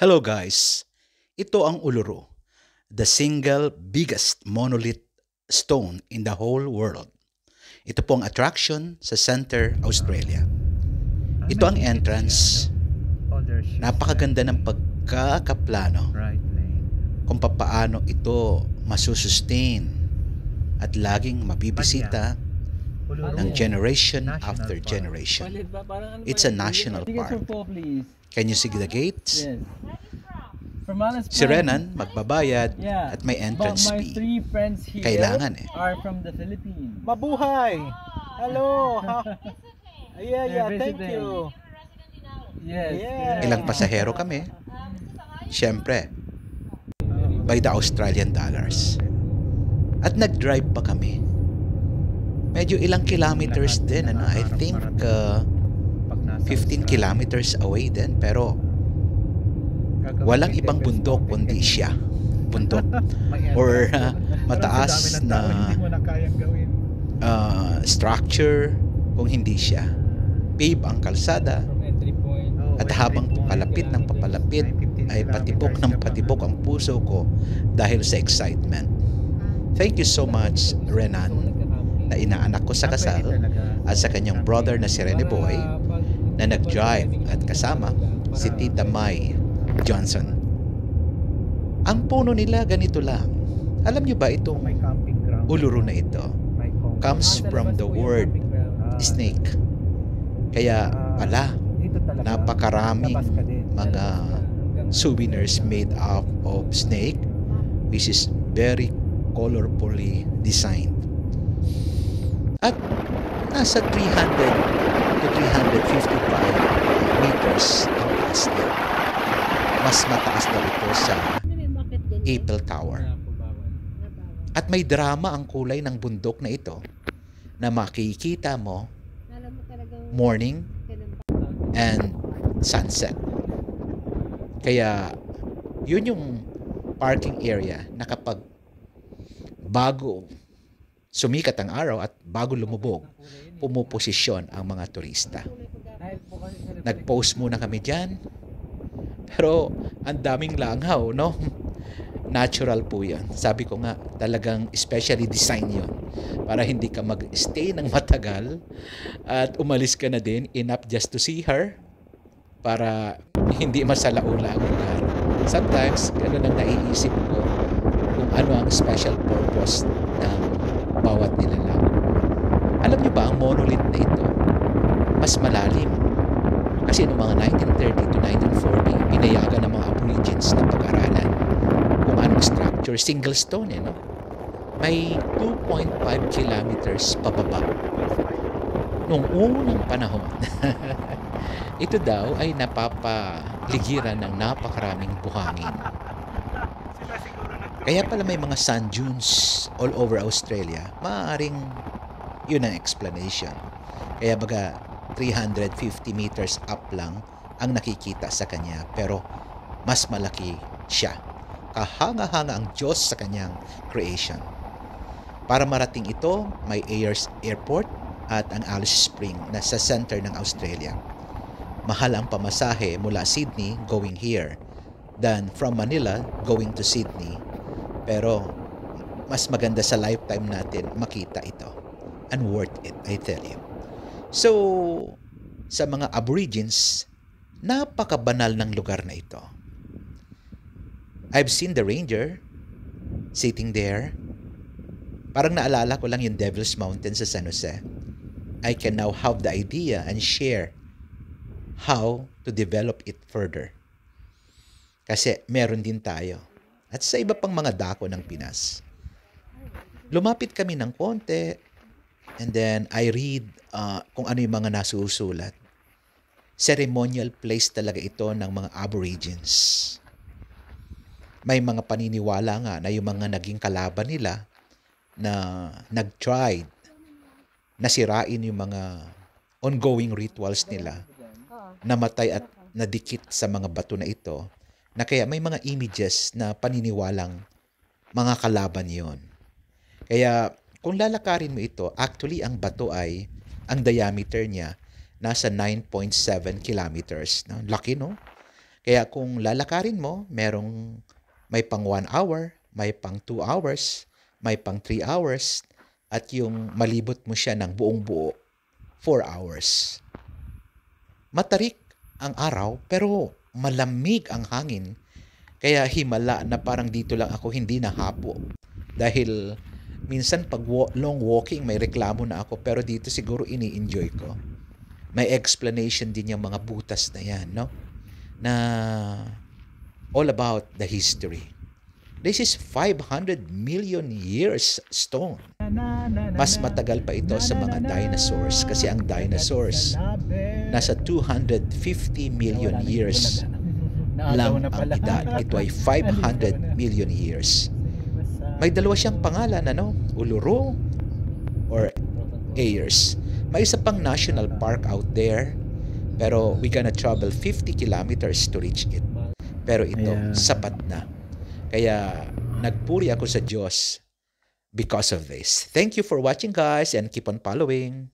Hello guys, ito ang Uluru, the single biggest monolith stone in the whole world. Ito po ang attraction sa Center, Australia. Ito ang entrance. Napakaganda ng pagkakaplano kung papaano ito masusustain at laging mabibisita ng generation after generation. It's a national park. Can you see the gates? Yes. Si Renan magbabayad at may entrance fee. Three friends here Kailangan eh. are from the Philippines. Mabuhay! Hello! Yeah, thank visiting. you. Yes. Yeah. Ilang pasahero kami? Siyempre, by the Australian dollars. At nag-drive pa kami. Medyo ilang kilometers din, ano? I think 15 kilometers away din, pero walang ibang bundok kundi siya. Bundok or mataas na structure kung hindi siya. Pave ang kalsada at habang papalapit ng papalapit ay patibok ng patibok ang puso ko dahil sa excitement. Thank you so much, Renan, na inaanak ko sa kasal at sa kanyang brother na si Rene Boy na nag-drive at kasama si Tita Mai Johnson. Ang puno nila ganito lang. Alam niyo ba itong Uluru na ito comes from the word snake. Kaya pala napakaraming mga souvenirs made up of snake which is very colorfully designed. At nasa 300 to 355 meters ang taas niya. Mas mataas daw ito sa Eiffel Tower. At may drama ang kulay ng bundok na ito na makikita mo morning and sunset. Kaya yun yung parking area na kapag bago sumikat ang araw at bago lumubog, pumuposisyon ang mga turista. Nag-post muna kami dyan. Pero ang daming langaw, no? Natural po yan. Sabi ko nga, talagang specially design yun para hindi ka mag-stay ng matagal at umalis ka na din enough just to see her para hindi masalaula ang lugar. Sometimes, gano'n ang naiisip ko kung ano ang special purpose ng bawat nilalang. Alam niyo ba, ang monolith na ito, mas malalim. Kasi noong mga 1930 to 1940, pinayagan ng mga Aborigines na pag-aralan kung anong structure, single stone, no? May 2.5 kilometers pababa. Noong unang panahon, ito daw ay napapaligiran ng napakaraming buhangin. Kaya pala may mga sand dunes all over Australia. Maaaring yun ang explanation. Kaya baga 350 meters up lang ang nakikita sa kanya. Pero mas malaki siya. Kahanga-hanga ang Diyos sa kanyang creation. Para marating ito, may Ayers Airport at ang Alice Spring na sa center ng Australia. Mahal ang pamasahe mula Sydney going here than from Manila going to Sydney. Pero mas maganda sa lifetime natin makita ito. And worth it, I tell you. So, sa mga Aborigines, napakabanal ng lugar na ito. I've seen the ranger sitting there. Parang naalala ko lang yung Devil's Mountain sa San Jose. I can now have the idea and share how to develop it further. Kasi meron din tayo. At sa iba pang mga dako ng Pinas. Lumapit kami ng konti and then I read kung ano yung mga nasusulat. Ceremonial place talaga ito ng mga Aborigines. May mga paniniwala nga na yung mga naging kalaban nila na nag-tried na sirain yung mga ongoing rituals nila, namatay at nadikit sa mga bato na ito, na kaya may mga images na paniniwalang mga kalaban yon. Kaya kung lalakarin mo ito, actually ang bato ay, ang diameter niya, nasa 9.7 kilometers. Laki, no? Kaya kung lalakarin mo, may pang 1 hour, may pang 2 hours, may pang 3 hours, at yung malibot mo siya ng buong buo, 4 hours. Matarik ang araw, pero malamig ang hangin. Kaya himala na parang dito lang ako hindi nahapo. Dahil minsan pag long walking, may reklamo na ako, pero dito siguro ini-enjoy ko. May explanation din yung mga butas na yan, no? Na all about the history. This is 500 million years stone. Mas matagal pa ito sa mga dinosaurs kasi ang dinosaurs nasa 250 million years lang ang edad. Ito ay 500 million years. May dalawa siyang pangalan, ano? Uluru or Ayers. May isa pang national park out there, pero we gonna travel 50 kilometers to reach it. Pero ito, sapat na. Kaya nagpuri ako sa Diyos because of this. Thank you for watching, guys, and keep on following.